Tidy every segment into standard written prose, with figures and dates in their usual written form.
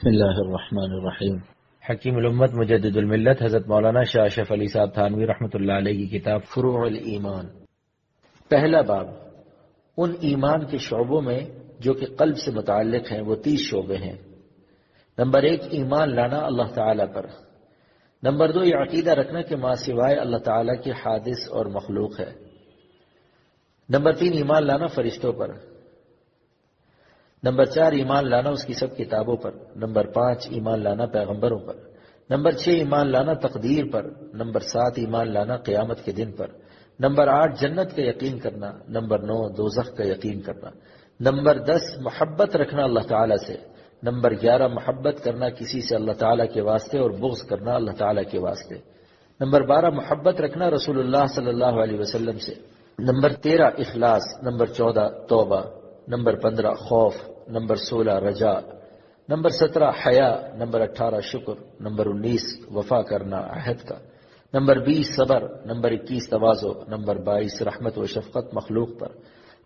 بسم اللہ الرحمن الرحیم۔ حکیم الامت مجدد الملت حضرت مولانا شاہ اشرف علی صاحب تھانوی رحمۃ اللہ علیہ کی کتاب فروع الایمان، پہلا باب ان ایمان کے شعبوں میں جو کہ قلب سے متعلق ہیں، وہ 30 شعبے ہیں۔ نمبر 1 ایمان لانا اللہ تعالی پر۔ نمبر 2 یہ عقیدہ رکھنا کہ ماں سوائے اللہ تعالی کے حادث اور مخلوق ہے۔ نمبر 3 ایمان لانا فرشتوں پر۔ نمبر 4 ایمان لانا اس کی سب کتابوں پر۔ نمبر 5 ایمان لانا پیغمبروں پر۔ نمبر 6 ایمان لانا تقدیر پر۔ نمبر 7 ایمان لانا قیامت کے دن پر۔ نمبر 8 جنت کا یقین کرنا۔ نمبر 9 دوزخ کا یقین کرنا۔ نمبر 10 محبت رکھنا اللہ تعالیٰ سے۔ نمبر 11 محبت کرنا کسی سے اللہ تعالیٰ کے واسطے اور بغض کرنا اللہ تعالیٰ کے واسطے۔ نمبر 12 محبت رکھنا رسول اللہ صلی اللہ علیہ وسلم سے۔ نمبر 13 اخلاص۔ نمبر 14 توبہ۔ نمبر 15 خوف۔ نمبر 16 رجا۔ نمبر 17 حیا۔ نمبر 18 شکر۔ نمبر 19 وفا کرنا عہد کا۔ نمبر 20 صبر۔ نمبر 21 تواضع۔ نمبر 22 رحمت و شفقت مخلوق پر۔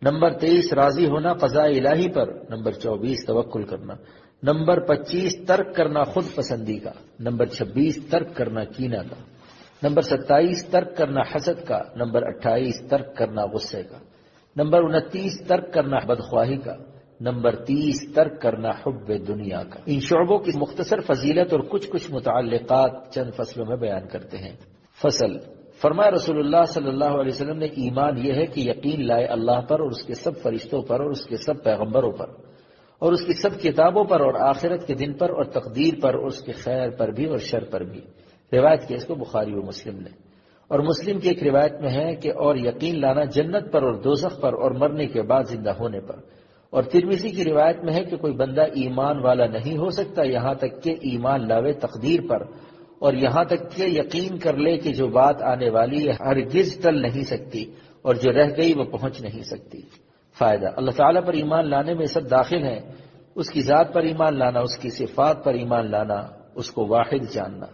نمبر 23 راضی ہونا قضاء الہی پر۔ نمبر 24 توکل کرنا۔ نمبر 25 ترک کرنا خود پسندی کا۔ نمبر 26 ترک کرنا کینہ کا۔ نمبر 27 ترک کرنا حسد کا۔ نمبر 28 ترک کرنا غصے کا۔ نمبر 29 ترک کرنا بدخواہی کا۔ نمبر 30 ترک کرنا حب دنیا کا۔ ان شعبوں کی مختصر فضیلت اور کچھ متعلقات چند فصلوں میں بیان کرتے ہیں۔ فصل فرمایا رسول اللہ صلی اللہ علیہ وسلم نے ایمان یہ ہے کہ یقین لائے اللہ پر اور اس کے سب فرشتوں پر اور اس کے سب پیغمبروں پر اور اس کی سب کتابوں پر اور آخرت کے دن پر اور تقدیر پر اور اس کے خیر پر بھی اور شر پر بھی۔ روایت کی اس کو بخاری و مسلم نے۔ اور مسلم کی ایک روایت میں ہے کہ اور یقین لانا جنت پر اور دوزخ پر اور مرنے کے بعد زندہ ہونے پر۔ اور ترمذی کی روایت میں ہے کہ کوئی بندہ ایمان والا نہیں ہو سکتا یہاں تک کہ ایمان لاوے تقدیر پر اور یہاں تک کہ یقین کر لے کہ جو بات آنے والی ہے ہرگز ٹل نہیں سکتی اور جو رہ گئی وہ پہنچ نہیں سکتی۔ فائدہ اللہ تعالیٰ پر ایمان لانے میں سب داخل ہیں۔ اس کی ذات پر ایمان لانا، اس کی صفات پر ایمان لانا، اس کو واحد جاننا۔